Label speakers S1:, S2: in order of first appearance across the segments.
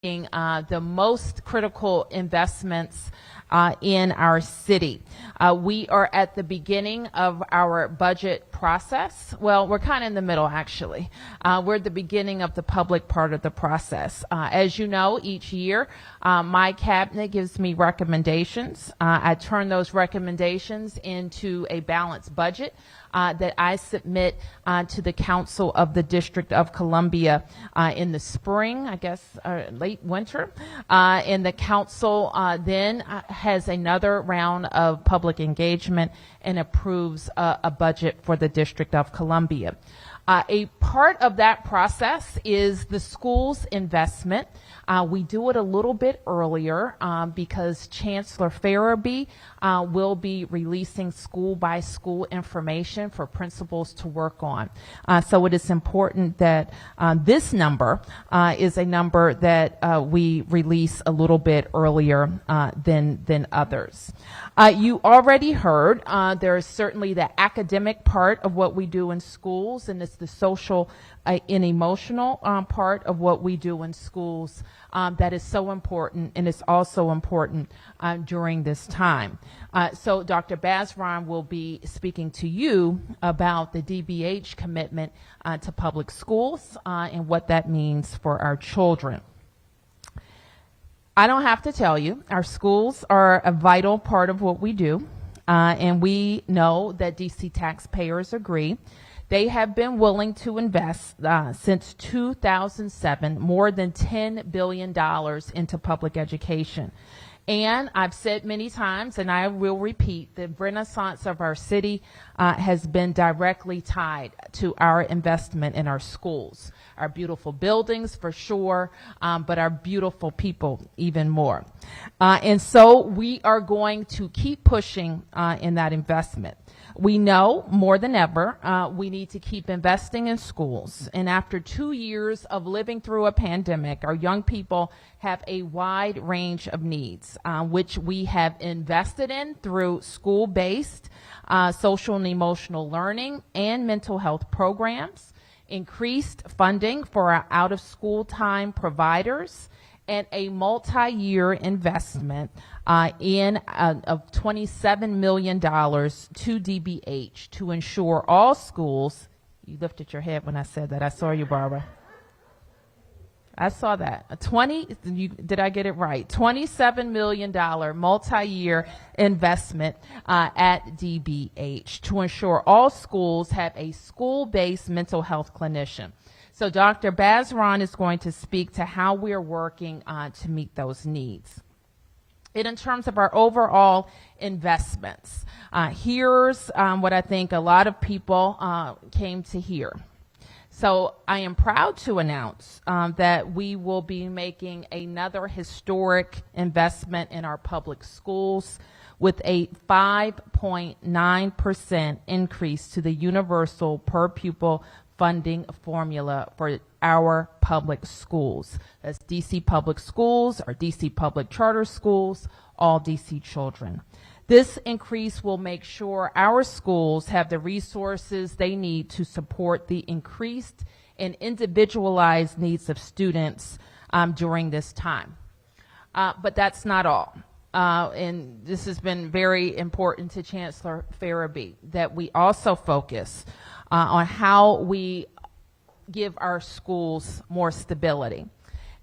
S1: the most critical investments in our city. We are at the beginning of our budget process. Well, we're kind of in the middle, actually. We're at the beginning of the public part of the process. As you know, each year, my cabinet gives me recommendations. I turn those recommendations into a balanced budget that I submit to the Council of the District of Columbia in the spring, I guess, late winter. And the council then has another round of public engagement and approves a budget for the District of Columbia. A part of that process is the school's investment. We do it a little bit earlier because Chancellor Farabee will be releasing school-by-school information for principals to work on. So it is important that this number is a number that we release a little bit earlier than others. You already heard there is certainly the academic part of what we do in schools, and it's the social and emotional part of what we do in schools that is so important, and it's also important during this time. So Dr. Bazran will be speaking to you about the DBH commitment to public schools and what that means for our children. I don't have to tell you, our schools are a vital part of what we do, and we know that DC taxpayers agree. They have been willing to invest since 2007 more than $10 billion into public education. And I've said many times, and I will repeat, the renaissance of our city has been directly tied to our investment in our schools. Our beautiful buildings, for sure, but our beautiful people even more. And so we are going to keep pushing in that investment. We know more than ever we need to keep investing in schools. And after 2 years of living through a pandemic, our young people have a wide range of needs, which we have invested in through school-based social and emotional learning and mental health programs, increased funding for our out-of-school time providers, and a multi-year investment of $27 million to DBH to ensure all schools. You lifted your head when I said that. I saw you, Barbara. I saw that. Did I get it right? $27 million multi-year investment at DBH to ensure all schools have a school-based mental health clinician. So Dr. Bazran is going to speak to how we are working to meet those needs. And in terms of our overall investments, here's what I think a lot of people came to hear. So I am proud to announce that we will be making another historic investment in our public schools with a 5.9% increase to the universal per pupil funding formula for our public schools. That's DC public schools or DC public charter schools, all DC children. This increase will make sure our schools have the resources they need to support the increased and individualized needs of students during this time. But that's not all. And this has been very important to Chancellor Farabee, that we also focus on how we give our schools more stability.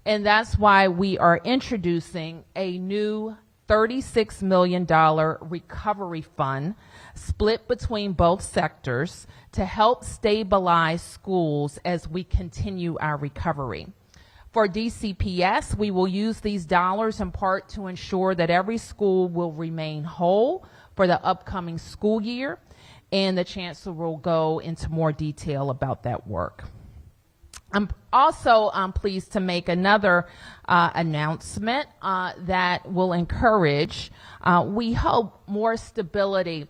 S1: And that's why we are introducing a new $36 million recovery fund split between both sectors to help stabilize schools as we continue our recovery. For DCPS, we will use these dollars in part to ensure that every school will remain whole for the upcoming school year, and the Chancellor will go into more detail about that work. I'm also pleased to make another announcement that will encourage, we hope, more stability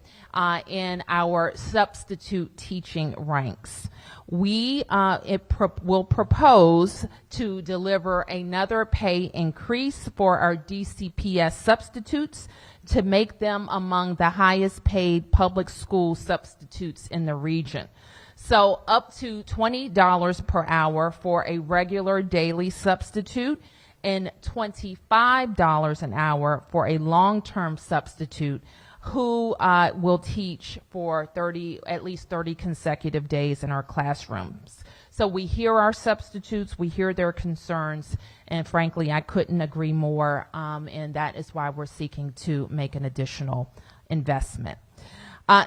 S1: in our substitute teaching ranks. We will propose to deliver another pay increase for our DCPS substitutes to make them among the highest paid public school substitutes in the region. So up to $20 per hour for a regular daily substitute and $25 an hour for a long-term substitute who will teach for at least 30 consecutive days in our classrooms. So we hear our substitutes, we hear their concerns, and frankly, I couldn't agree more, and that is why we're seeking to make an additional investment.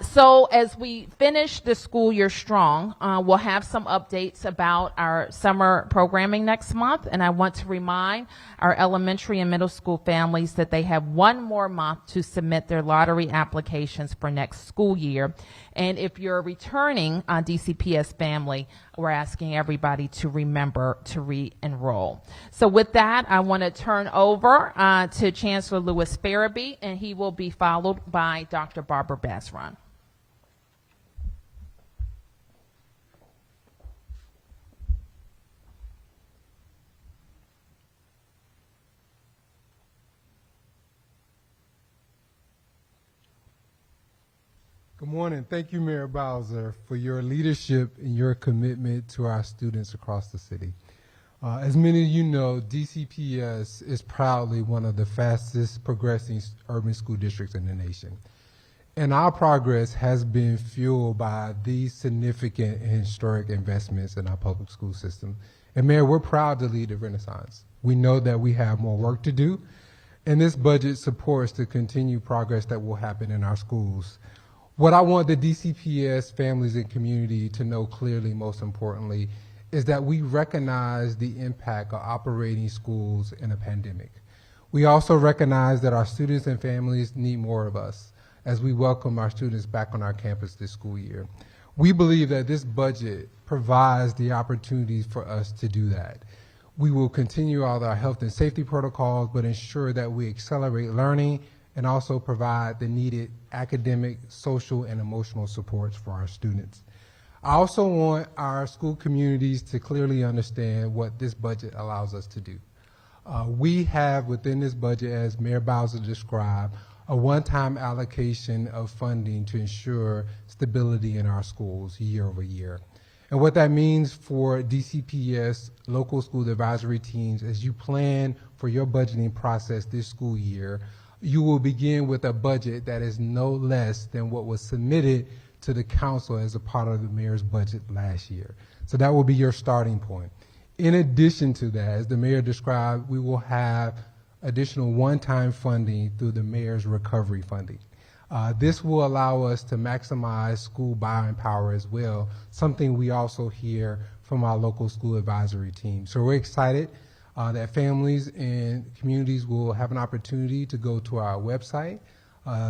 S1: So as we finish the school year strong, we'll have some updates about our summer programming next month. And I want to remind our elementary and middle school families that they have one more month to submit their lottery applications for next school year. And if you're a returning DCPS family, we're asking everybody to remember to re-enroll. So with that, I want to turn over to Chancellor Louis Farabee, and he will be followed by Dr. Barbara Basron.
S2: Good morning. Thank you, Muriel Bowser, for your leadership and your commitment to our students across the city. As many of you know, DCPS is proudly one of the fastest progressing urban school districts in the nation. And our progress has been fueled by these significant and historic investments in our public school system. And Mayor, we're proud to lead the renaissance. We know that we have more work to do, and this budget supports the continued progress that will happen in our schools. What I want the DCPS families and community to know clearly, most importantly, is that we recognize the impact of operating schools in a pandemic. We also recognize that our students and families need more of us as we welcome our students back on our campus this school year. We believe that this budget provides the opportunities for us to do that. We will continue all our health and safety protocols, but ensure that we accelerate learning and also provide the needed academic, social, and emotional supports for our students. I also want our school communities to clearly understand what this budget allows us to do. We have within this budget, as Mayor Bowser described, a one-time allocation of funding to ensure stability in our schools year over year. And what that means for DCPS local school advisory teams, as you plan for your budgeting process this school year, you will begin with a budget that is no less than what was submitted to the council as a part of the mayor's budget last year. So that will be your starting point. In addition to that, as the mayor described, we will have additional one-time funding through the mayor's recovery funding. This will allow us to maximize school buying power as well, something we also hear from our local school advisory team. So we're excited that families and communities will have an opportunity to go to our website.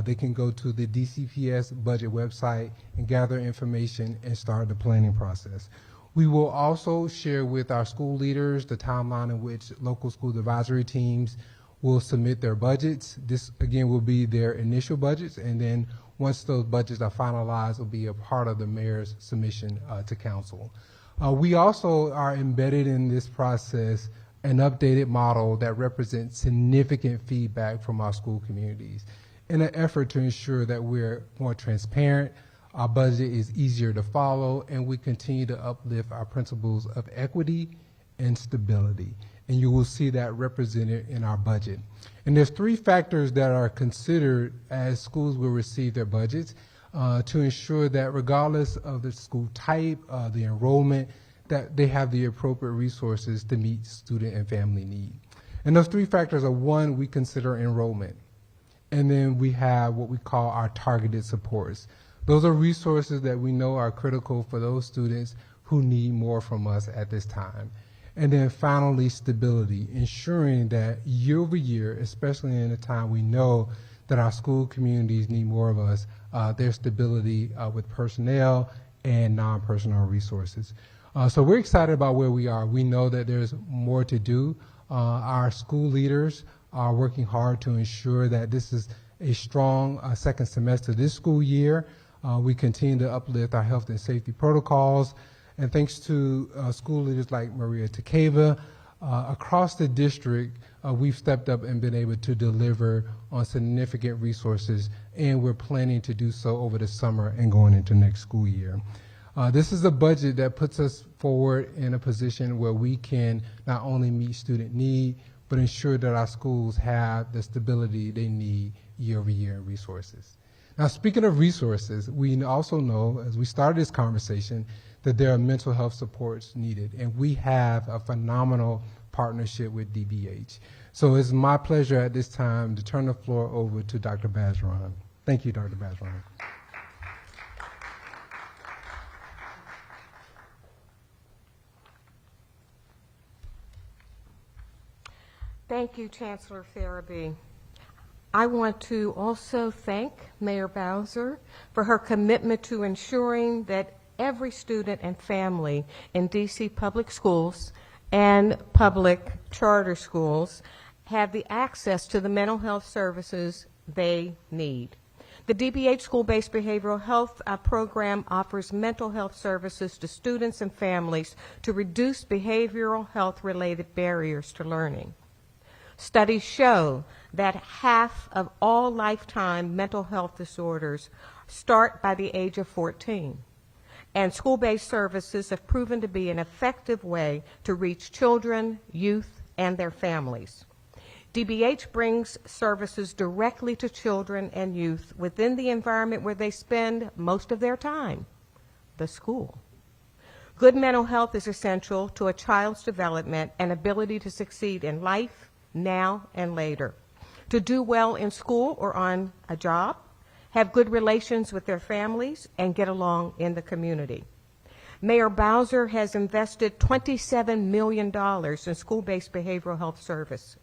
S2: They can go to the DCPS budget website and gather information and start the planning process. We will also share with our school leaders the timeline in which local school advisory teams will submit their budgets. This, again, will be their initial budgets, and then once those budgets are finalized, will be a part of the mayor's submission to council. We also are embedded in this process an updated model that represents significant feedback from our school communities in an effort to ensure that we're more transparent, our budget is easier to follow, and we continue to uplift our principles of equity and stability. And you will see that represented in our budget. And there's three factors that are considered as schools will receive their budgets to ensure that regardless of the school type, the enrollment, that they have the appropriate resources to meet student and family need. And those three factors are: one, we consider enrollment. And then we have what we call our targeted supports. Those are resources that we know are critical for those students who need more from us at this time. And then finally, stability, ensuring that year over year, especially in a time we know that our school communities need more of us, there's stability with personnel and non-personnel resources. So we're excited about where we are. We know that there's more to do. Our school leaders are working hard to ensure that this is a strong second semester this school year. We continue to uplift our health and safety protocols. And thanks to school leaders like Maria Takeva, across the district, we've stepped up and been able to deliver on significant resources, and we're planning to do so over the summer and going into next school year. This is a budget that puts us forward in a position where we can not only meet student need, but ensure that our schools have the stability they need year over year in resources. Now, speaking of resources, we also know, as we started this conversation, that there are mental health supports needed, and we have a phenomenal partnership with DBH. So it's my pleasure at this time to turn the floor over to Dr. Bajron. Thank you, Dr. Bajron.
S3: Thank you, Chancellor Farabee. I want to also thank Mayor Bowser for her commitment to ensuring that every student and family in DC public schools and public charter schools have the access to the mental health services they need. The DBH School-Based Behavioral Health Program offers mental health services to students and families to reduce behavioral health-related barriers to learning. Studies show that half of all lifetime mental health disorders start by the age of 14. And school-based services have proven to be an effective way to reach children, youth, and their families. DBH brings services directly to children and youth within the environment where they spend most of their time, the school. Good mental health is essential to a child's development and ability to succeed in life, now and later, to do well in school or on a job, have good relations with their families, and get along in the community. Mayor Bowser has invested $27 million in school-based behavioral health service,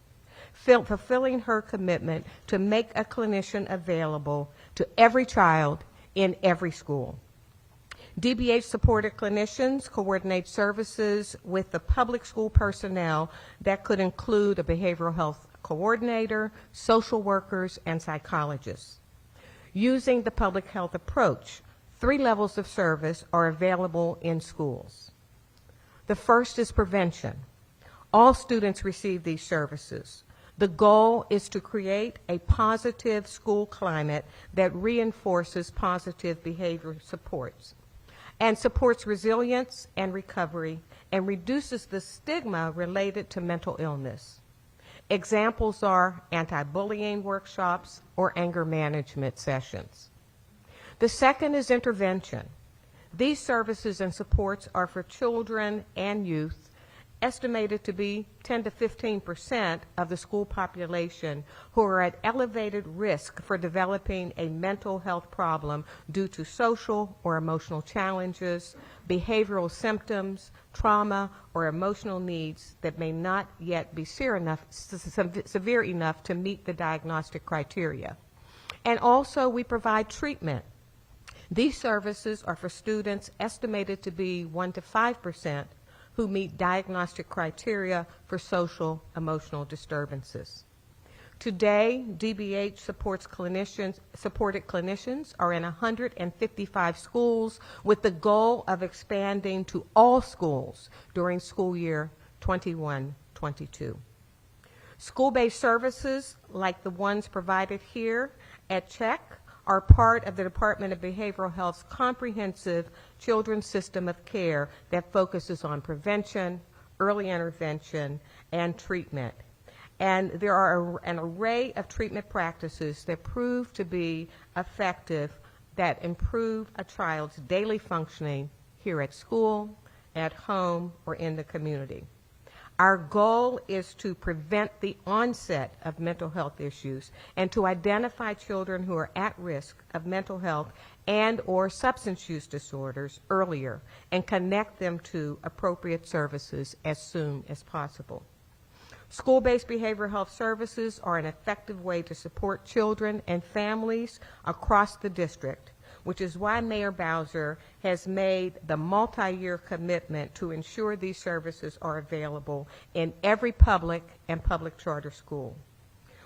S3: fulfilling her commitment to make a clinician available to every child in every school. DBH-supported clinicians coordinate services with the public school personnel that could include a behavioral health coordinator, social workers, and psychologists. Using the public health approach, 3 levels of service are available in schools. The first is prevention. All students receive these services. The goal is to create a positive school climate that reinforces positive behavior supports and supports resilience and recovery and reduces the stigma related to mental illness. Examples are anti-bullying workshops or anger management sessions. The second is intervention. These services and supports are for children and youth, estimated to be 10 to 15% of the school population who are at elevated risk for developing a mental health problem due to social or emotional challenges, behavioral symptoms, trauma, or emotional needs that may not yet be severe enough to meet the diagnostic criteria. And also, we provide treatment. These services are for students estimated to be 1 to 5% who meet diagnostic criteria for social emotional disturbances. Today, DBH supported clinicians are in 155 schools with the goal of expanding to all schools during school year 21-22. School-based services like the ones provided here at CHEC are part of the Department of Behavioral Health's comprehensive children's system of care that focuses on prevention, early intervention, and treatment. And there are an array of treatment practices that prove to be effective that improve a child's daily functioning here at school, at home, or in the community. Our goal is to prevent the onset of mental health issues and to identify children who are at risk of mental health and or substance use disorders earlier and connect them to appropriate services as soon as possible. School-based behavioral health services are an effective way to support children and families across the district, which is why Mayor Bowser has made the multi-year commitment to ensure these services are available in every public and public charter school.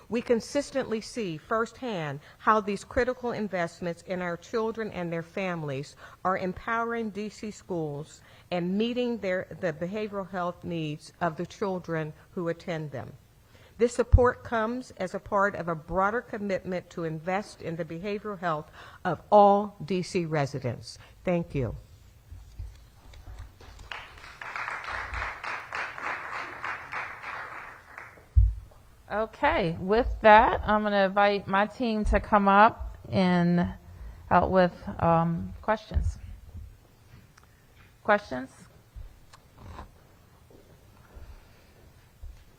S3: We consistently see firsthand how these critical investments in our children and their families are empowering DC schools and meeting the behavioral health needs of the children who attend them. This support comes as a part of a broader commitment to invest in the behavioral health of all DC residents. Thank you.
S1: Okay, with that, I'm going to invite my team to come up and help with questions. Questions?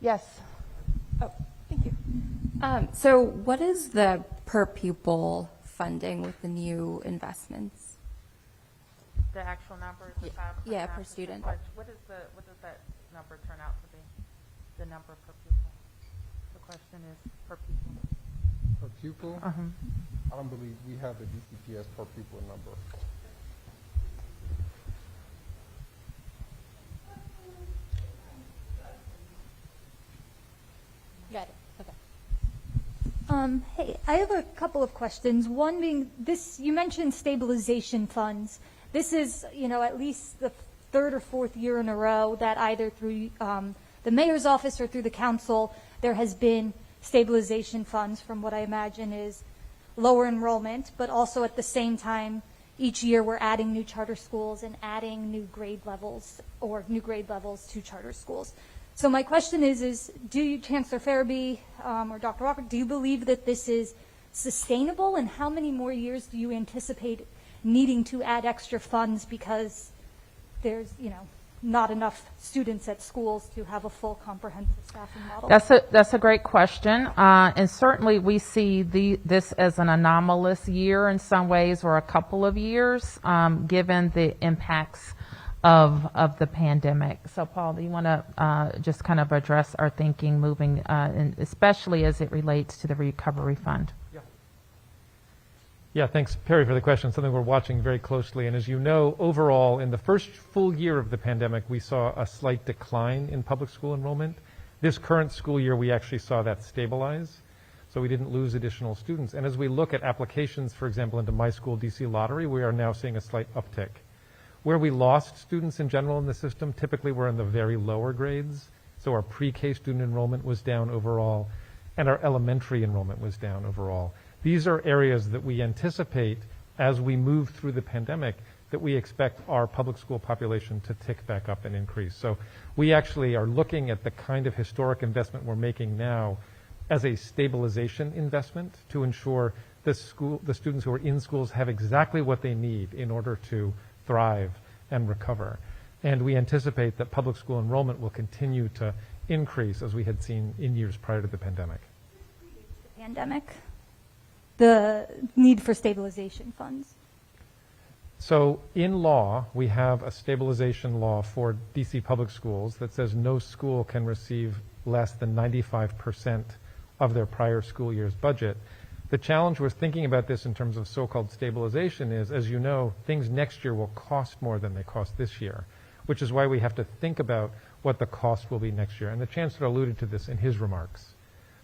S1: Yes.
S4: Oh, thank you. So what is the per pupil funding with the new investments?
S1: The actual number is
S4: Yeah, per student.
S1: What does that number turn out to be? The number per pupil. The question is per pupil.
S2: Per pupil? I don't believe we have the DCPS per pupil number.
S5: Got it. Okay. Hey, I have a couple of questions. One being this: you mentioned stabilization funds. This is, at least the third or fourth year in a row that either through the mayor's office or through the council there has been stabilization funds. From what I imagine is lower enrollment, but also at the same time, each year we're adding new charter schools and adding new grade levels to charter schools. So my question is do you, Chancellor Farabee or Dr. Walker, do you believe that this is sustainable, and how many more years do you anticipate needing to add extra funds because there's, not enough students at schools to have a full comprehensive staffing model?
S1: That's a great question, and certainly we see this as an anomalous year in some ways, or a couple of years, given the impacts of the pandemic. So, Paul, do you want to just kind of address our thinking moving, and especially as it relates to the recovery fund?
S6: Yeah, thanks, Perry, for the question. Something we're watching very closely. And as you know, overall, in the first full year of the pandemic, we saw a slight decline in public school enrollment. This current school year, we actually saw that stabilize. So we didn't lose additional students. And as we look at applications, for example, into My School DC Lottery, we are now seeing a slight uptick. Where we lost students in general in the system, typically were in the very lower grades. So our pre-K student enrollment was down overall, and our elementary enrollment was down overall. These are areas that we anticipate as we move through the pandemic that we expect our public school population to tick back up and increase. So we actually are looking at the kind of historic investment we're making now as a stabilization investment to ensure the students who are in schools have exactly what they need in order to thrive and recover. And we anticipate that public school enrollment will continue to increase as we had seen in years prior to the pandemic.
S5: The need for stabilization funds?
S6: So in law, we have a stabilization law for DC public schools that says no school can receive less than 95% of their prior school year's budget. The challenge with thinking about this in terms of so-called stabilization is, as you know, things next year will cost more than they cost this year, which is why we have to think about what the cost will be next year. And the Chancellor alluded to this in his remarks.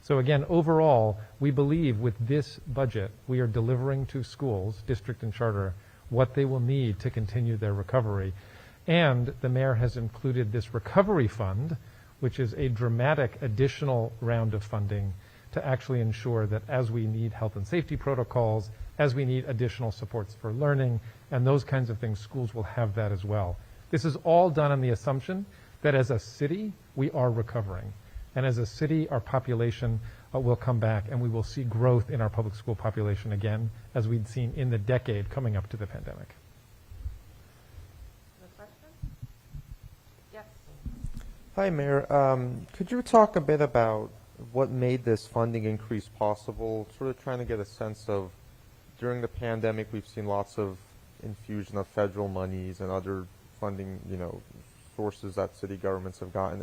S6: So again, overall, we believe with this budget, we are delivering to schools, district and charter, what they will need to continue their recovery. And the mayor has included this recovery fund, which is a dramatic additional round of funding to actually ensure that as we need health and safety protocols, as we need additional supports for learning, and those kinds of things, schools will have that as well. This is all done on the assumption that as a city, we are recovering. And as a city, our population will come back, and we will see growth in our public school population again, as we'd seen in the decade coming up to the pandemic.
S1: Other questions? Yes.
S7: Hi, Mayor. Could you talk a bit about what made this funding increase possible? Sort of trying to get a sense of, during the pandemic, we've seen lots of infusion of federal monies and other funding, sources that city governments have gotten.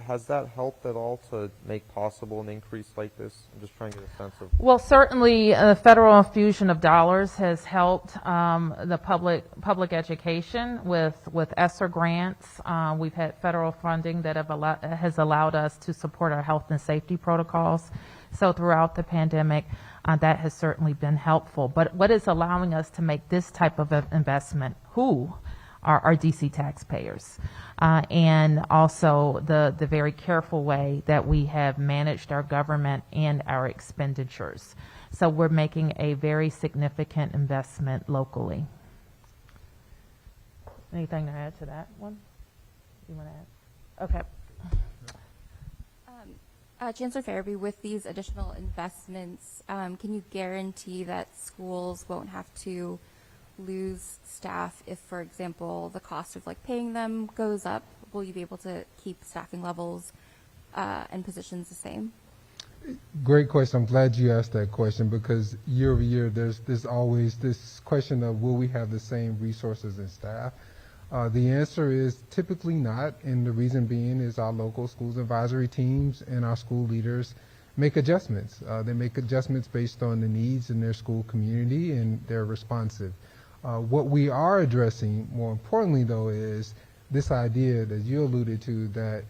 S7: Has that helped at all to make possible an increase like this? I'm just trying to get a sense of.
S1: Well, certainly federal infusion of dollars has helped the public education with ESSER grants. We've had federal funding that has allowed us to support our health and safety protocols. So throughout the pandemic, that has certainly been helpful. But what is allowing us to make this type of investment? Who are our DC taxpayers, and also the very careful way that we have managed our government and our expenditures. So we're making a very significant investment locally. Anything to add to that one? You want to add? Okay.
S4: Chancellor Farabee, with these additional investments, can you guarantee that schools won't have to lose staff if, for example, the cost of like paying them goes up? Will you be able to keep staffing levels and positions the same?
S2: Great question. I'm glad you asked that question because year over year, there's always this question of will we have the same resources and staff? The answer is typically not, and the reason being is our local schools advisory teams and our school leaders make adjustments. They make adjustments based on the needs in their school community, and they're responsive. What we are addressing, more importantly, though, is this idea that you alluded to that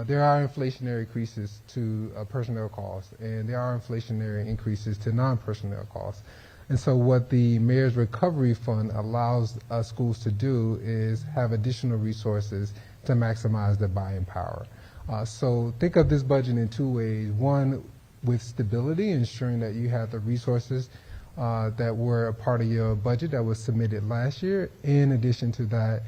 S2: there are inflationary increases to personnel costs, and there are inflationary increases to non-personnel costs. And so what the Mayor's Recovery Fund allows schools to do is have additional resources to maximize their buying power. So think of this budget in two ways. One, with stability, ensuring that you have the resources that were a part of your budget that was submitted last year. In addition to that,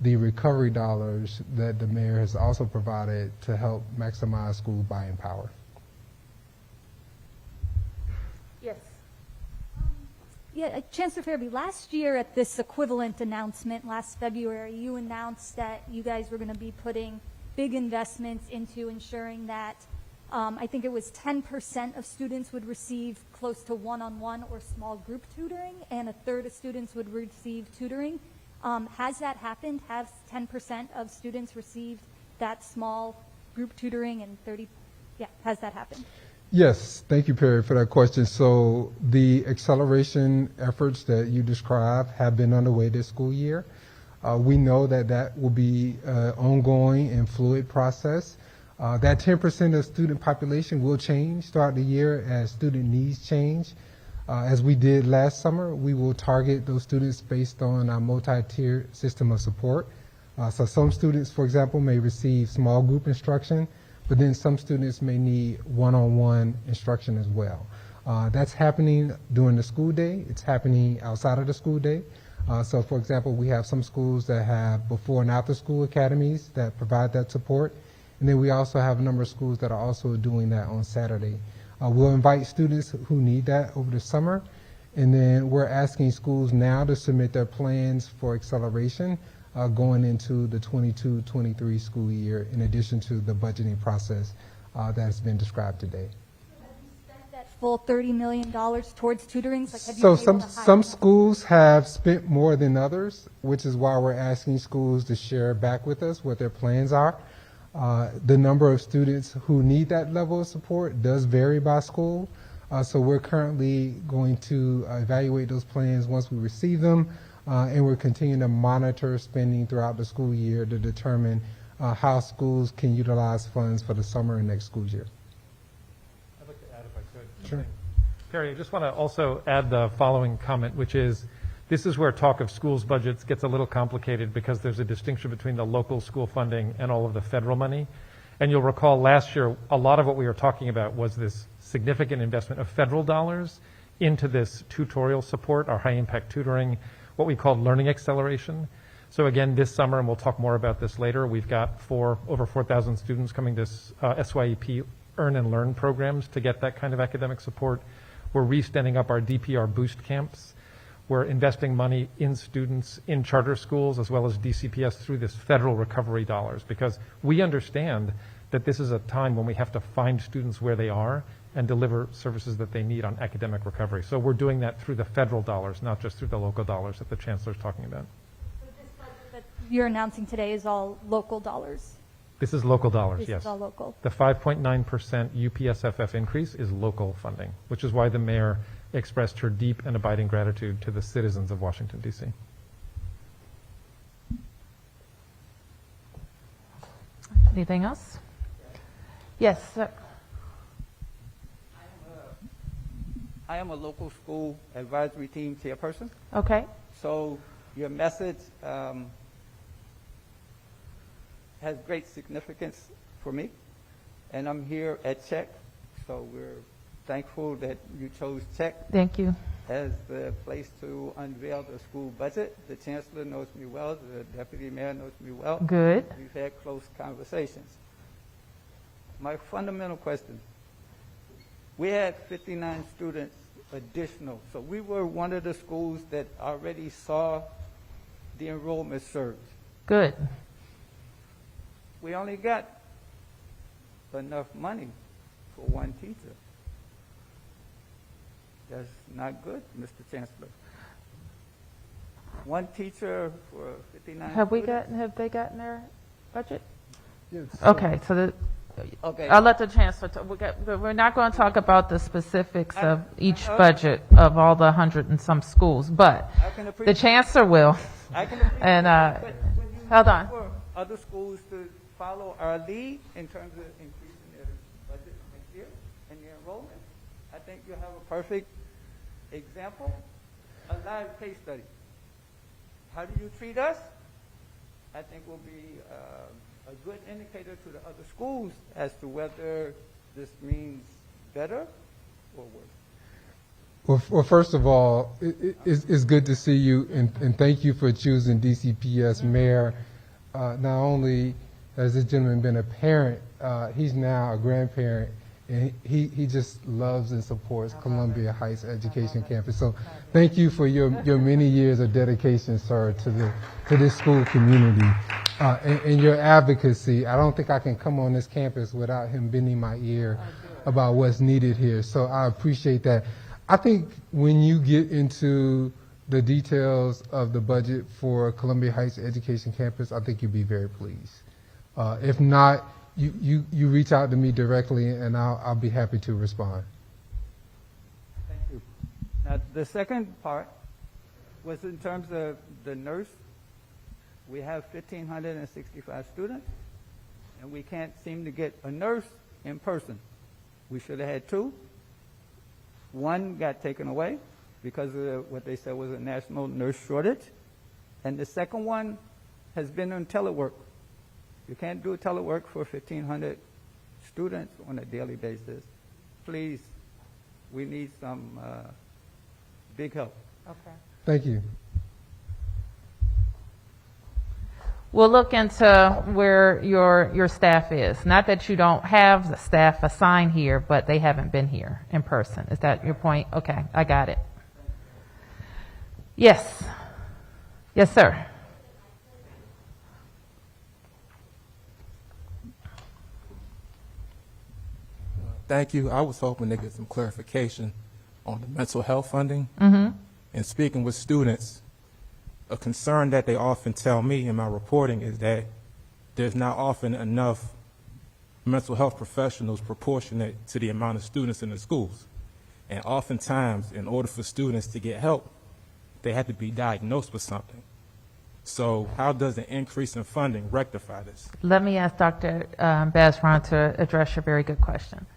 S2: the recovery dollars that the mayor has also provided to help maximize school buying power.
S1: Yes.
S5: Yeah, Chancellor Farabee, last year at this equivalent announcement last February, you announced that you guys were going to be putting big investments into ensuring that I think it was 10% of students would receive close to one-on-one or small group tutoring, and a third of students would receive tutoring. Has that happened? Have 10% of students received that small group tutoring and 30? Yeah, has that happened?
S2: Yes, thank you, Perry, for that question. So the acceleration efforts that you described have been underway this school year. We know that that will be an ongoing and fluid process. That 10% of student population will change throughout the year as student needs change. As we did last summer, we will target those students based on our multi-tier system of support. So some students, for example, may receive small group instruction, but then some students may need one-on-one instruction as well. That's happening during the school day. It's happening outside of the school day. So for example, we have some schools that have before and after school academies that provide that support. And then we also have a number of schools that are also doing that on Saturday. We'll invite students who need that over the summer. And then we're asking schools now to submit their plans for acceleration going into the 22-23 school year, in addition to the budgeting process that has been described today.
S5: Have you spent that full $30 million towards tutorings? Like, have you
S2: So
S5: been able to hire
S2: some
S5: more?
S2: schools have spent more than others, which is why we're asking schools to share back with us what their plans are. The number of students who need that level of support does vary by school. So we're currently going to evaluate those plans once we receive them, and we're continuing to monitor spending throughout the school year to determine how schools can utilize funds for the summer and next school year.
S6: I'd like to add, if I could.
S2: Sure.
S6: Perry, I just want to also add the following comment, which is this is where talk of schools budgets gets a little complicated because there's a distinction between the local school funding and all of the federal money. And you'll recall last year, a lot of what we were talking about was this significant investment of federal dollars into this tutorial support, our high impact tutoring, what we call learning acceleration. So again, this summer, and we'll talk more about this later, we've got over 4,000 students coming to SYEP Earn and Learn programs to get that kind of academic support. We're re-standing up our DPR boost camps. We're investing money in students in charter schools as well as DCPS through this federal recovery dollars, because we understand that this is a time when we have to find students where they are and deliver services that they need on academic recovery. So we're doing that through the federal dollars, not just through the local dollars that the chancellor's talking about.
S5: So this budget that you're announcing today is all local dollars?
S6: This is local dollars,
S5: This
S6: yes.
S5: is all local.
S6: The 5.9% UPSFF increase is local funding, which is why the mayor expressed her deep and abiding gratitude to the citizens of Washington, D.C.
S1: Anything else? Yes, sir.
S8: I am a local school advisory team chairperson,
S1: Okay.
S8: so your message has great significance for me, and I'm here at Czech, so we're thankful that you chose Czech
S1: Thank you.
S8: as the place to unveil the school budget. The chancellor knows me well, the deputy mayor knows me well.
S1: Good.
S8: We've had close conversations. my fundamental question. We had 59 students additional, so we were one of the schools that already saw the enrollment surge.
S1: Good.
S8: We only got enough money for one teacher. That's not good, Mr. Chancellor. One teacher for 59
S1: Have they gotten their budget? Okay, so
S8: Okay.
S1: I'll let the chancellor talk. We're not going to talk about the specifics of each budget of all the 100 and some schools, but
S8: I can
S1: the
S8: appreciate
S1: chancellor will.
S8: I can appreciate
S1: And,
S8: that, but when you
S1: hold
S8: look
S1: on.
S8: for other schools to follow our lead in terms of increasing their budget next year and their enrollment, I think you have a perfect example, a live case study. How do you treat us? I think will be a good indicator to the other schools as to whether this means better or worse.
S2: Well, first of all, it's good to see you, and thank you for choosing DCPS mayor. Not only has this gentleman been a parent, he's now a grandparent, and he just loves and supports Columbia Heights Education Campus. So thank you for your many years of dedication, sir, to this school community. And your advocacy. I don't think I can come on this campus without him bending my ear about what's needed here. So I appreciate that. I think when you get into the details of the budget for Columbia Heights Education Campus, I think you'll be very pleased. If not, you reach out to me directly, and I'll be happy to respond.
S8: Thank you. Now, the second part was in terms of the nurse. We have 1,565 students, and we can't seem to get a nurse in person. We should have had two. One got taken away because of what they said was a national nurse shortage, and the second one has been on telework. You can't do telework for 1,500 students on a daily basis. Please, we need some big help.
S1: Okay.
S2: Thank you.
S1: We'll look into where your staff is. Not that you don't have the staff assigned here, but they haven't been here in person. Is that your point? Okay, I got it. Yes. Yes, sir.
S9: Thank you. I was hoping to get some clarification on the mental health funding.
S1: Mm-hmm.
S9: And speaking with students, a concern that they often tell me in my reporting is that there's not often enough mental health professionals proportionate to the amount of students in the schools. And oftentimes, in order for students to get help, they have to be diagnosed with something. So how does an increase in funding rectify this?
S1: Let me ask Dr. Basron to address your very good question.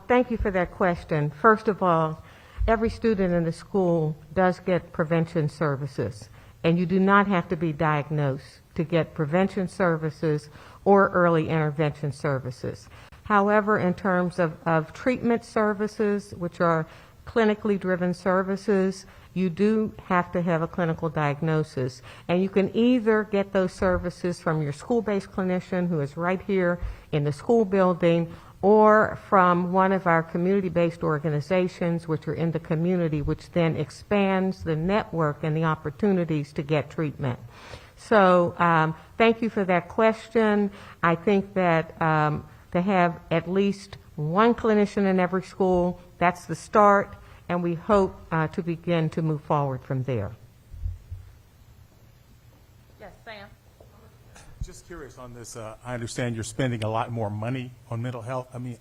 S3: Thank you for that question. First of all, every student in the school does get prevention services, and you do not have to be diagnosed to get prevention services or early intervention services. However, in terms of treatment services, which are clinically driven services, you do have to have a clinical diagnosis. And you can either get those services from your school-based clinician who is right here in the school building, or from one of our community-based organizations which are in the community, which then expands the network and the opportunities to get treatment. So thank you for that question. I think that to have at least one clinician in every school, that's the start, and we hope to begin to move forward from there.
S1: Yes, Sam.
S10: Just curious on this. I understand you're spending a lot more money on mental health. I mean,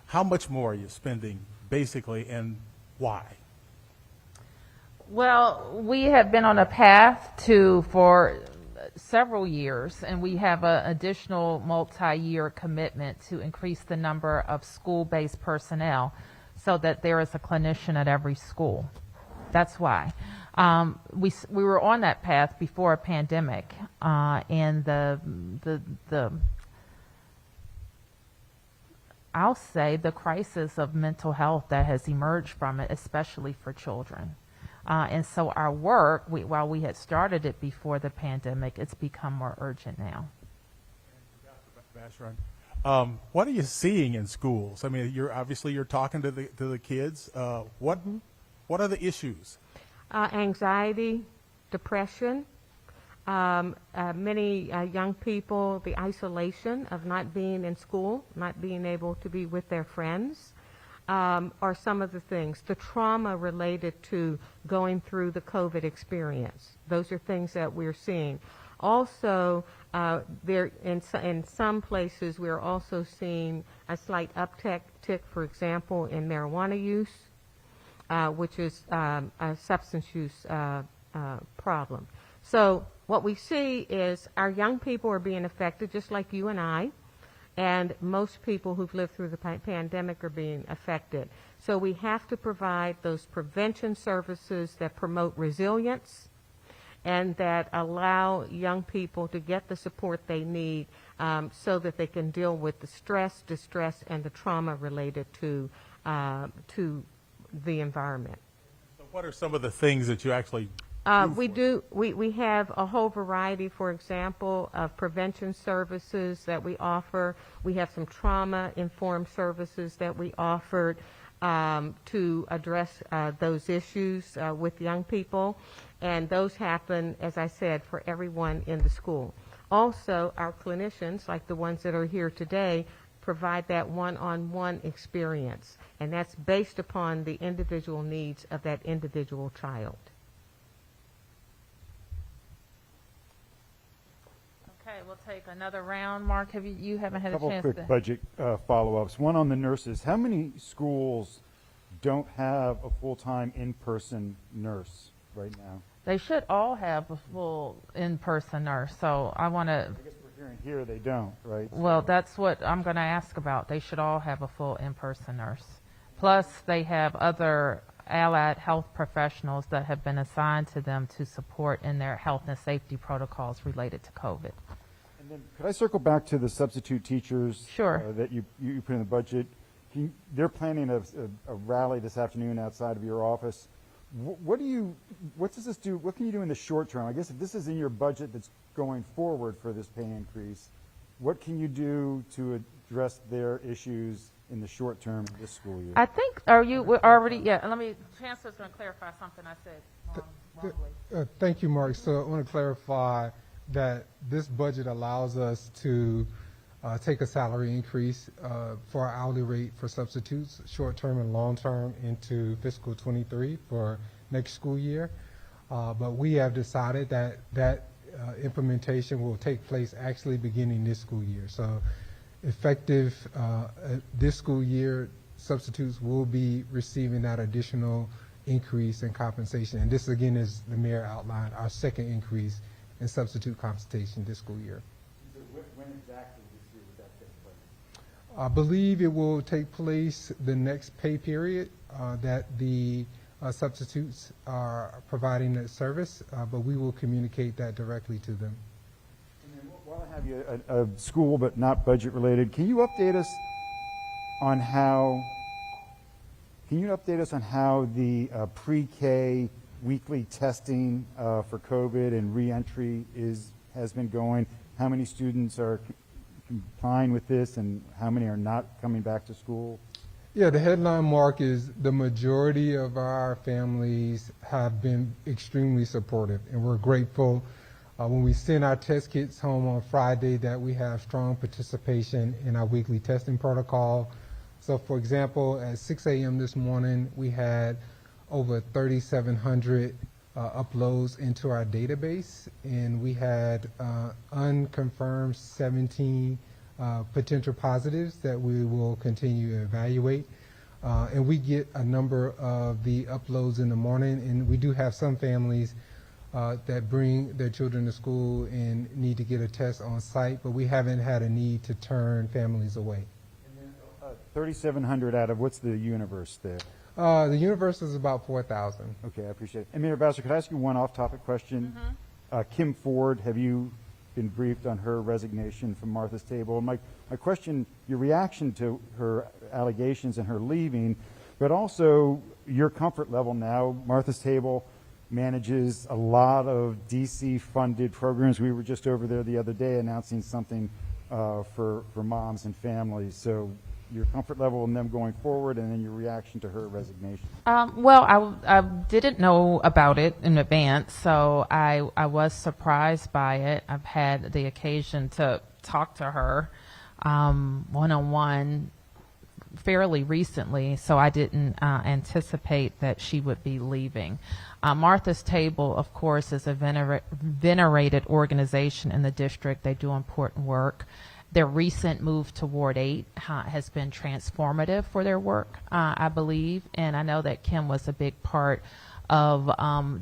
S10: how much more are you spending, basically, and why?
S1: Well, we have been on a path for several years, and we have an additional multi-year commitment to increase the number of school-based personnel so that there is a clinician at every school. That's why. We were on that path before a pandemic, and I'll say the crisis of mental health that has emerged from it, especially for children. And so our work, while we had started it before the pandemic, it's become more urgent now.
S10: Back Sharon. What are you seeing in schools? I mean, you're talking to the kids. What are the issues?
S3: Anxiety, depression, many young people, the isolation of not being in school, not being able to be with their friends, are some of the things. The trauma related to going through the COVID experience. Those are things that we're seeing. Also, in some places, we're also seeing a slight uptick, for example, in marijuana use, which is a substance use problem. So what we see is our young people are being affected, just like you and I, and most people who've lived through the pandemic are being affected. So we have to provide those prevention services that promote resilience and that allow young people to get the support they need so that they can deal with the stress, distress, and the trauma related to the environment.
S10: So what are some of the things that you actually
S3: We have a whole variety, for example, of prevention services that we offer. We have some trauma-informed services that we offered to address those issues with young people. And those happen, as I said, for everyone in the school. Also, our clinicians, like the ones that are here today, provide that one-on-one experience. And that's based upon the individual needs of that individual child.
S1: Okay, we'll take another round. Mark, you haven't had a
S11: Couple
S1: chance
S11: quick
S1: to...
S11: budget follow-ups. One on the nurses. How many schools don't have a full-time in-person nurse right now?
S1: They should all have a full in-person nurse, so I want to...
S11: I guess we're hearing here they don't, right?
S1: Well, that's what I'm going to ask about. They should all have a full in-person nurse. Plus, they have other allied health professionals that have been assigned to them to support in their health and safety protocols related to COVID.
S11: And then could I circle back to the substitute teachers?
S1: Sure.
S11: That you put in the budget. They're planning a rally this afternoon outside of your office. What does this do? What can you do in the short term? I guess if this is in your budget that's going forward for this pay increase, what can you do to address their issues in the short term in this school year?
S1: I think, we're already, Chancellor's going to clarify something I said wrongly.
S2: Thank you, Mark. So I want to clarify that this budget allows us to take a salary increase for our hourly rate for substitutes, short-term and long-term, into fiscal 23 for next school year. But we have decided that implementation will take place actually beginning this school year. So effective this school year, substitutes will be receiving that additional increase in compensation. And this, again, is the mayor outlined, our second increase in substitute compensation this school year.
S11: So when exactly this year would that take place?
S2: I believe it will take place the next pay period that the substitutes are providing that service, but we will communicate that directly to them.
S11: And then while I have you, a school but not budget related, can you update us on how the pre-K weekly testing for COVID and re-entry has been going? How many students are complying with this and how many are not coming back to school?
S2: Yeah, the headline, Mark, is the majority of our families have been extremely supportive, and we're grateful when we send our test kits home on Friday that we have strong participation in our weekly testing protocol. So, for example, at 6 a.m. this morning, we had over 3,700 uploads into our database, and we had unconfirmed 17 potential positives that we will continue to evaluate. And we get a number of the uploads in the morning, and we do have some families that bring their children to school and need to get a test on site, but we haven't had a need to turn families away.
S11: And then 3,700 out of what's the universe there?
S2: The universe is about 4,000.
S11: Okay, I appreciate it. And Mayor Bowser, could I ask you one off-topic question?
S1: Mm-hmm.
S11: Kim Ford, have you been briefed on her resignation from Martha's Table? My question, your reaction to her allegations and her leaving, but also your comfort level now. Martha's Table manages a lot of DC-funded programs. We were just over there the other day announcing something for moms and families. So your comfort level in them going forward, and then your reaction to her resignation.
S1: Well, I didn't know about it in advance, so I was surprised by it. I've had the occasion to talk to her one-on-one fairly recently, so I didn't anticipate that she would be leaving. Martha's Table, of course, is a venerated organization in the district. They do important work. Their recent move to Ward 8 has been transformative for their work, I believe, and I know that Kim was a big part of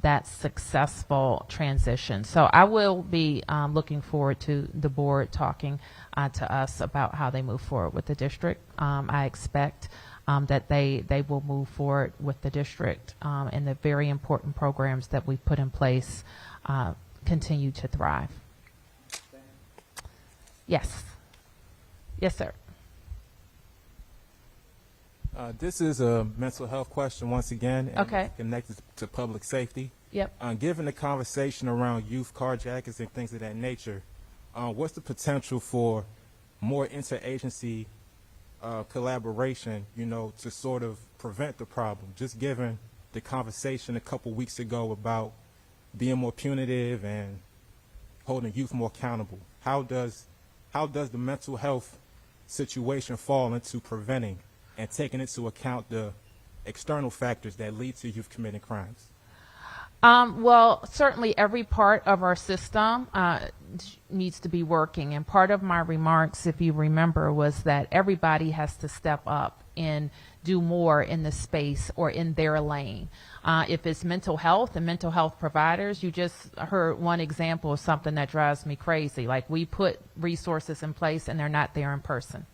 S1: that successful transition. So I will be looking forward to the board talking to us about how they move forward with the district. I expect that they will move forward with the district and the very important programs that we've put in place continue to thrive. Yes. Yes, sir.
S9: This is a mental health question once again, and
S1: Okay.
S9: it's connected to public safety.
S1: Yep.
S9: Given the conversation around youth carjackings and things of that nature, what's the potential for more interagency collaboration, to sort of prevent the problem? Just given the conversation a couple weeks ago about being more punitive and holding youth more accountable, how does the mental health situation fall into preventing and taking into account the external factors that lead to youth committing crimes?
S1: Well, certainly every part of our system needs to be working. And part of my remarks, if you remember, was that everybody has to step up and do more in the space or in their lane. If it's mental health and mental health providers, you just heard one example of something that drives me crazy. Like, we put resources in place and they're not there in person.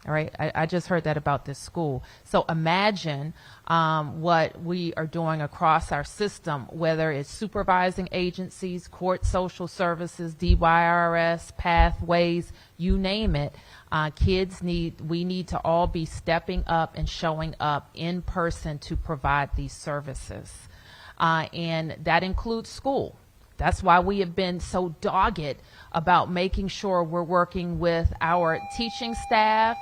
S1: All right, I just heard that about this school. So imagine what we are doing across our system, whether it's supervising agencies, court social services, DYRS, pathways, you name it. We need to all be stepping up and showing up in person to provide these services. And that includes school. That's why we have been so dogged about making sure we're working with our teaching staff,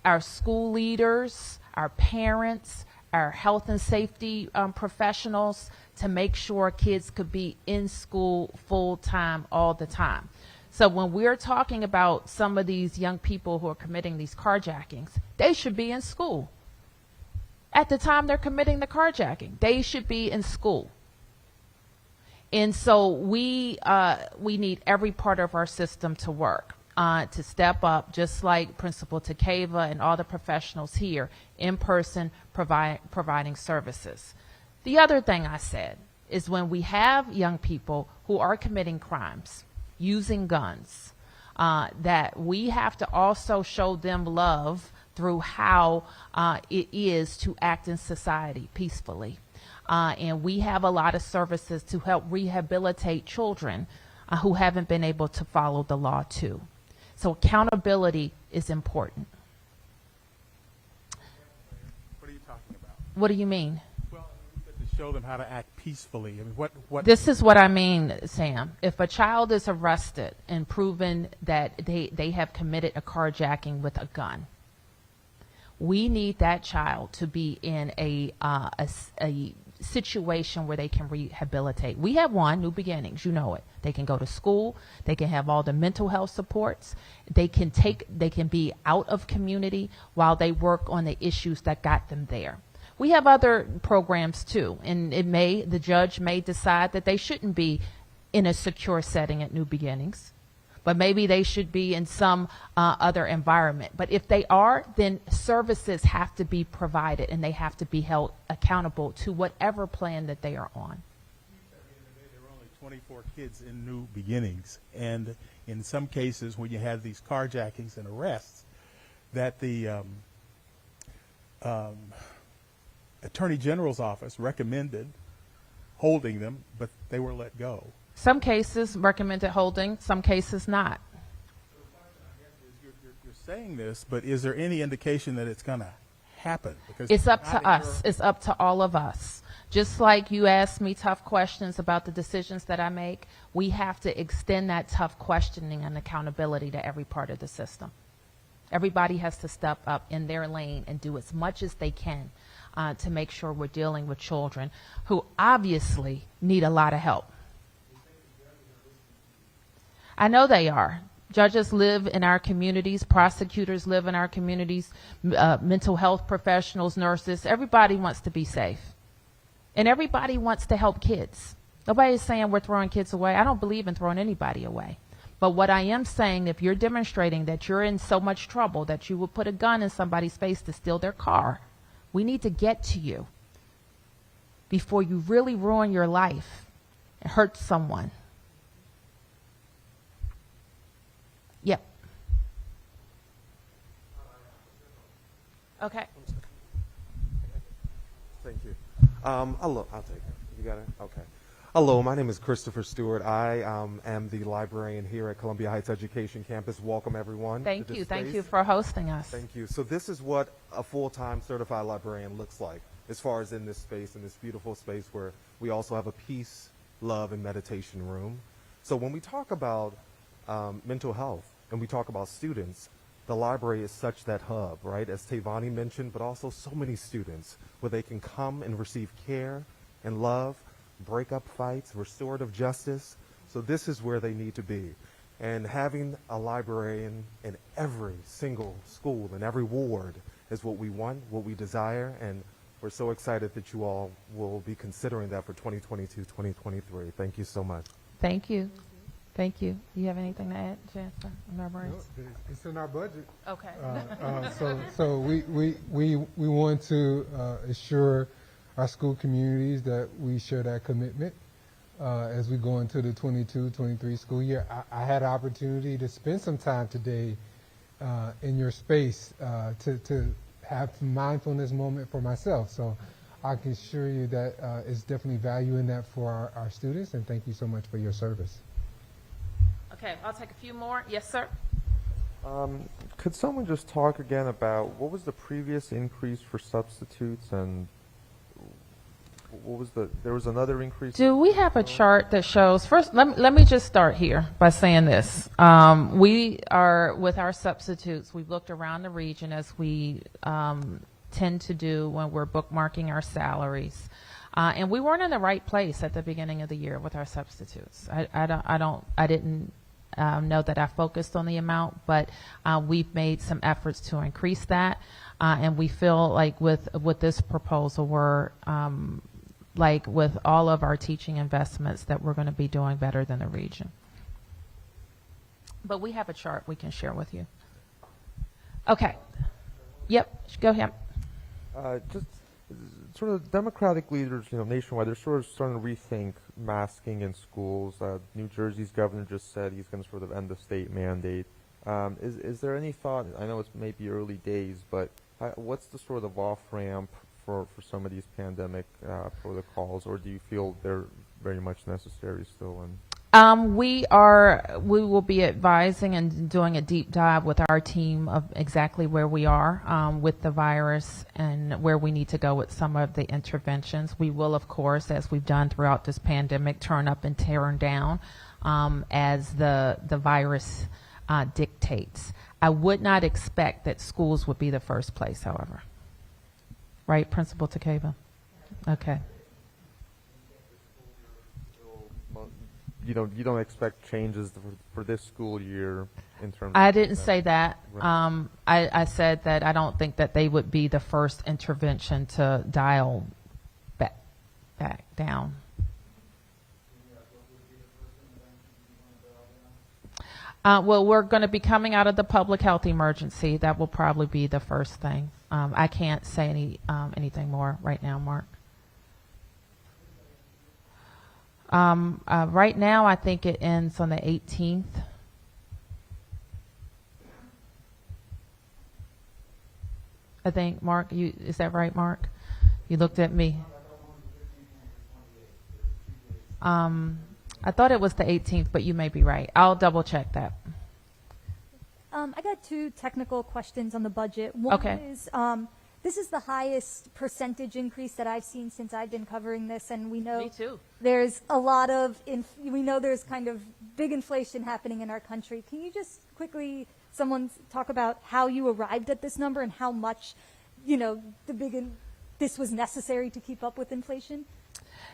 S1: our school leaders, our parents, our health and safety professionals, to make sure kids could be in school full time all the time. So when we're talking about some of these young people who are committing these carjackings, they should be in school. At the time they're committing the carjacking, they should be in school. And so we need every part of our system to work, to step up, just like Principal Takeva and all the professionals here in person providing services. The other thing I said is, when we have young people who are committing crimes, using guns, that we have to also show them love through how it is to act in society peacefully. And we have a lot of services to help rehabilitate children who haven't been able to follow the law too. So accountability is important.
S10: What are you talking about?
S1: What do you mean?
S10: Well, to show them how to act peacefully. I mean, what?
S1: This is what I mean, Sam. If a child is arrested and proven that they have committed a carjacking with a gun, we need that child to be in a situation where they can rehabilitate. We have one, New Beginnings, you know it. They can go to school, they can have all the mental health supports, they can be out of community while they work on the issues that got them there. We have other programs too, and the judge may decide that they shouldn't be in a secure setting at New Beginnings, but maybe they should be in some other environment. But if they are, then services have to be provided and they have to be held accountable to whatever plan that they are on.
S10: There were only 24 kids in New Beginnings, and in some cases when you had these carjackings and arrests, that the Attorney General's office recommended holding them, but they were let go.
S1: Some cases recommended holding, some cases not.
S10: So the question, I guess, is you're saying this, but is there any indication that it's going to happen? Because
S1: It's up to us. It's up to all of us Just like you ask me tough questions about the decisions that I make, we have to extend that tough questioning and accountability to every part of the system. Everybody has to step up in their lane and do as much as they can to make sure we're dealing with children who obviously need a lot of help. I know they are. Judges live in our communities, prosecutors live in our communities, mental health professionals, nurses. Everybody wants to be safe. And everybody wants to help kids. Nobody is saying we're throwing kids away. I don't believe in throwing anybody away. But what I am saying, if you're demonstrating that you're in so much trouble that you would put a gun in somebody's face to steal their car, we need to get to you before you really ruin your life and hurt someone. Yep. Okay.
S12: Thank you. Hello, I'll take it. You got it? Okay. Hello, my name is Christopher Stewart. I am the librarian here at Columbia Heights Education Campus. Welcome, everyone.
S1: Thank
S12: to
S1: you.
S12: this
S1: Thank
S12: space.
S1: you for hosting us.
S12: Thank you. So this is what a full-time certified librarian looks like as far as in this space, in this beautiful space where we also have a peace, love, and meditation room. So when we talk about mental health and we talk about students, the library is such that hub, right, as Tavani mentioned, but also so many students where they can come and receive care and love, break up fights, restorative justice. So this is where they need to be. And having a librarian in every single school, in every ward, is what we want, what we desire, and we're so excited that you all will be considering that for 2022, 2023. Thank you so much.
S1: Thank you. Thank you. You have anything to add, Chancellor?
S2: It's in our budget.
S1: Okay.
S2: So we want to assure our school communities that we share that commitment as we go into the 22-23 school year. I had an opportunity to spend some time today in your space to have some mindfulness moment for myself. So I can assure you that it's definitely value in that for our students, and thank you so much for your service.
S1: Okay, I'll take a few more. Yes, sir.
S7: Could someone just talk again about what was the previous increase for substitutes and what was there was another increase?
S1: Do we have a chart that shows, first, let me just start here by saying this. We are, with our substitutes, we've looked around the region as we tend to do when we're bookmarking our salaries. And we weren't in the right place at the beginning of the year with our substitutes. I didn't know that I focused on the amount, but we've made some efforts to increase that. And we feel like with this proposal, we're like with all of our teaching investments that we're going to be doing better than the region. But we have a chart we can share with you. Okay. Yep. Go ahead.
S7: Just sort of Democratic leaders, nationwide, they're sort of starting to rethink masking in schools. New Jersey's governor just said he's going to sort of end the state mandate. Is there any thought, I know it's maybe early days, but what's the sort of off-ramp for some of these pandemic protocols, or do you feel they're very much necessary still?
S1: We will be advising and doing a deep dive with our team of exactly where we are with the virus and where we need to go with some of the interventions. We will, of course, as we've done throughout this pandemic, turn up and tear down as the virus dictates. I would not expect that schools would be the first place, however. Right, Principal Takeva? Okay.
S7: You don't expect changes for this school year in terms
S1: I
S7: of
S1: didn't say that.
S7: Right.
S1: I said that I don't think that they would be the first intervention to dial back down. Well, we're going to be coming out of the public health emergency. That will probably be the first thing. I can't say anything more right now, Mark. Right now, I think it ends on the 18th. I think, Mark, is that right, Mark? You looked at me. I thought it was the 18th, but you may be right. I'll double check that.
S5: I got two technical questions on the budget. One
S1: Okay.
S5: is This is the highest percentage increase that I've seen since I've been covering this, and we know
S1: Me too.
S5: there's a lot of, we know there's kind of big inflation happening in our country. Can you just quickly, someone talk about how you arrived at this number and how much, this was necessary to keep up with inflation?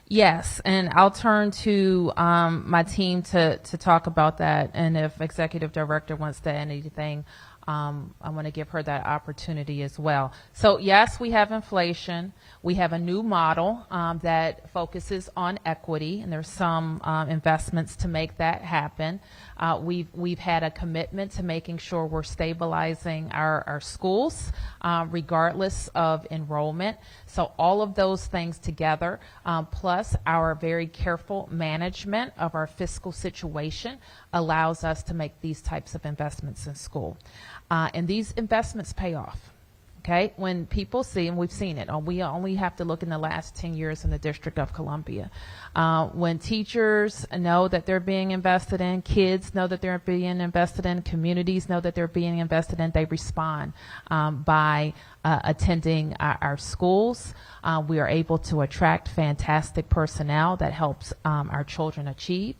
S1: Yes, and I'll turn to my team to talk about that. And if Executive Director wants to add anything, I want to give her that opportunity as well. So yes, we have inflation. We have a new model that focuses on equity, and there's some investments to make that happen. We've had a commitment to making sure we're stabilizing our schools, regardless of enrollment. So all of those things together, plus our very careful management of our fiscal situation, allows us to make these types of investments in school. And these investments pay off. Okay, when people see, and we've seen it, we only have to look in the last 10 years in the District of Columbia. When teachers know that they're being invested in, kids know that they're being invested in, communities know that they're being invested in, they respond by attending our schools. We are able to attract fantastic personnel that helps our children achieve.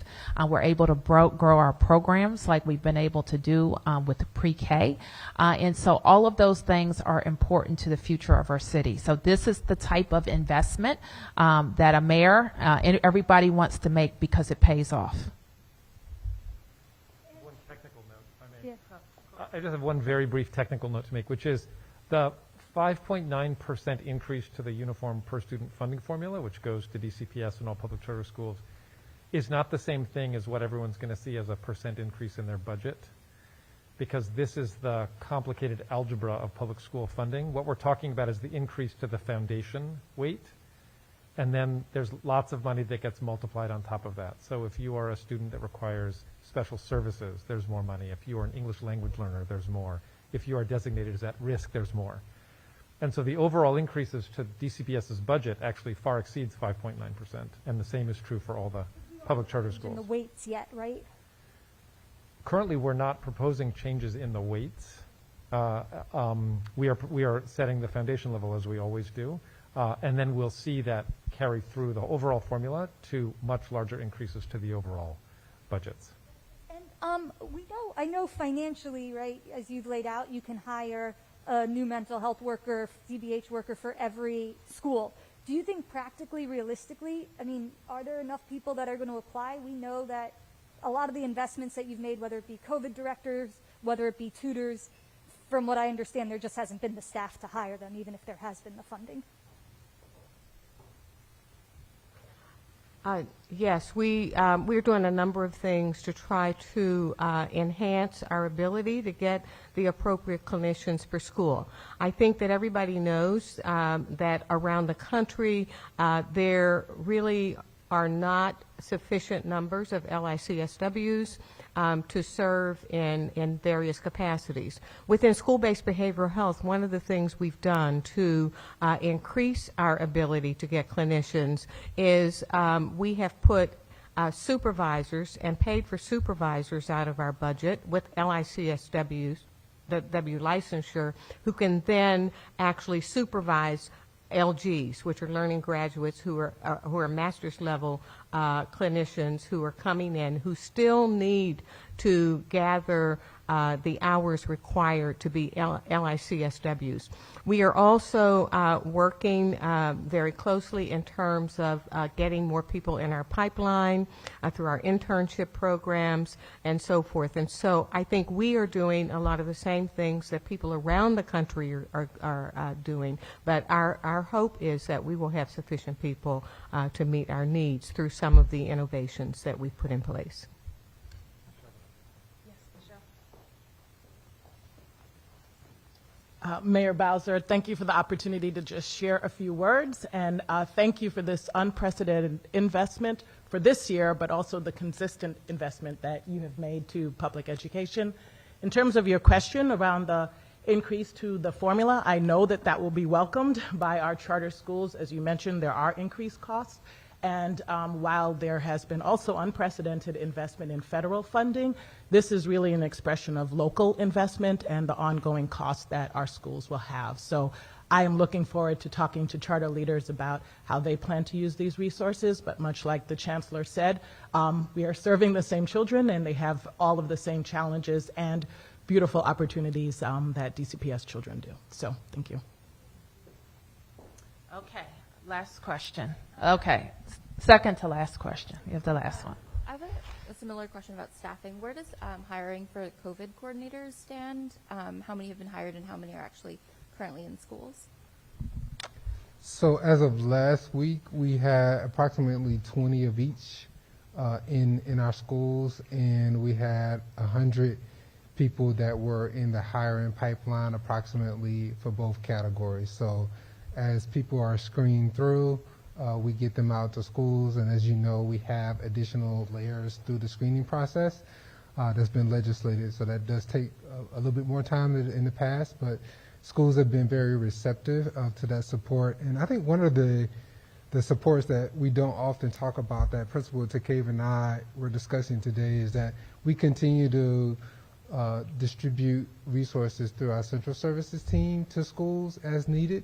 S1: We're able to grow our programs like we've been able to do with pre-K. And so all of those things are important to the future of our city. So this is the type of investment that a mayor and everybody wants to make because it pays off.
S6: One technical note, if I may. Yeah. I just have one very brief technical note to make, which is the 5.9% increase to the uniform per student funding formula, which goes to DCPS and all public charter schools, is not the same thing as what everyone's going to see as a percent increase in their budget, because this is the complicated algebra of public school funding. What we're talking about is the increase to the foundation weight, and then there's lots of money that gets multiplied on top of that. So if you are a student that requires special services, there's more money. If you are an English language learner, there's more. If you are designated as at risk, there's more. And so the overall increases to DCPS's budget actually far exceeds 5.9%, and the same is true for all the public charter schools.
S5: In the weights yet, right?
S6: Currently, we're not proposing changes in the weights. We are setting the foundation level as we always do, and then we'll see that carry through the overall formula to much larger increases to the overall budgets.
S5: And I know financially, right, as you've laid out, you can hire a new mental health worker, DBH worker for every school. Do you think practically, realistically, are there enough people that are going to apply? We know that a lot of the investments that you've made, whether it be COVID directors, whether it be tutors, from what I understand, there just hasn't been the staff to hire them, even if there has been the funding.
S3: Yes, we're doing a number of things to try to enhance our ability to get the appropriate clinicians per school. I think that everybody knows that around the country there really are not sufficient numbers of LICSWs to serve in various capacities. Within school-based behavioral health, one of the things we've done to increase our ability to get clinicians is we have put supervisors and paid for supervisors out of our budget with LICSWs, the W licensure, who can then actually supervise LGs, which are learning graduates who are master's level clinicians who are coming in, who still need to gather the hours required to be LICSWs. We are also working very closely in terms of getting more people in our pipeline through our internship programs and so forth. And so I think we are doing a lot of the same things that people around the country are doing. But our hope is that we will have sufficient people to meet our needs through some of the innovations that we've put in place.
S13: Mayor Bowser, thank you for the opportunity to just share a few words, and thank you for this unprecedented investment for this year, but also the consistent investment that you have made to public education. In terms of your question around the increase to the formula, I know that that will be welcomed by our charter schools. As you mentioned, there are increased costs. And while there has been also unprecedented investment in federal funding, this is really an expression of local investment and the ongoing costs that our schools will have. So I am looking forward to talking to charter leaders about how they plan to use these resources, but much like the Chancellor said, we are serving the same children and they have all of the same challenges and beautiful opportunities that DCPS children do. So, thank you.
S1: Okay, last question. Okay, second to last question. You have the last one.
S4: I have a similar question about staffing. Where does hiring for COVID coordinators stand? How many have been hired and how many are actually currently in schools?
S2: So as of last week, we had approximately 20 of each in our schools, and we had 100 people that were in the hiring pipeline approximately for both categories. So as people are screened through, we get them out to schools, and as you know, we have additional layers through the screening process that's been legislated. So that does take a little bit more time than in the past, but schools have been very receptive to that support. And I think one of the supports that we don't often talk about that Principal Takeva and I were discussing today is that we continue to distribute resources through our central services team to schools as needed.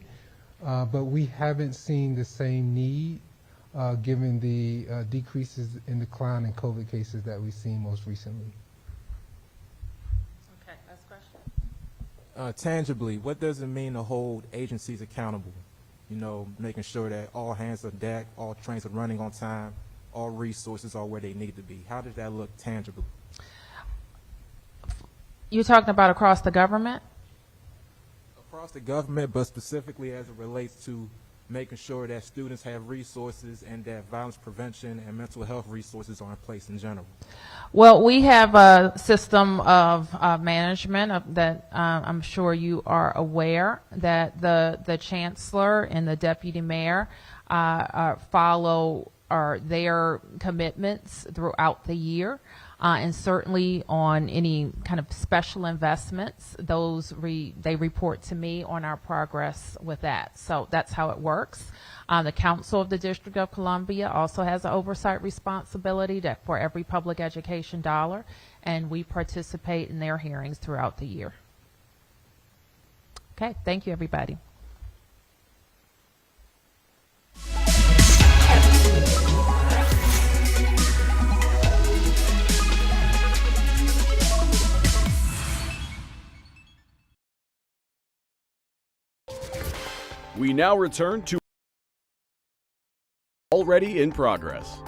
S2: But we haven't seen the same need given the decreases in decline in COVID cases that we've seen most recently.
S1: Okay, last question.
S9: Tangibly, what does it mean to hold agencies accountable? You know, making sure that all hands are deck, all trains are running on time, all resources are where they need to be. How does that look tangibly?
S1: You're talking about across the government?
S9: Across the government, but specifically as it relates to making sure that students have resources and that violence prevention and mental health resources are in place in general.
S1: Well, we have a system of management that I'm sure you are aware that the chancellor and the deputy mayor follow their commitments throughout the year. And certainly on any kind of special investments, they report to me on our progress with that. So that's how it works. The Council of the District of Columbia also has an oversight responsibility for every public education dollar, and we participate in their hearings throughout the year. Okay, thank you, everybody.
S14: We now return to Already in Progress.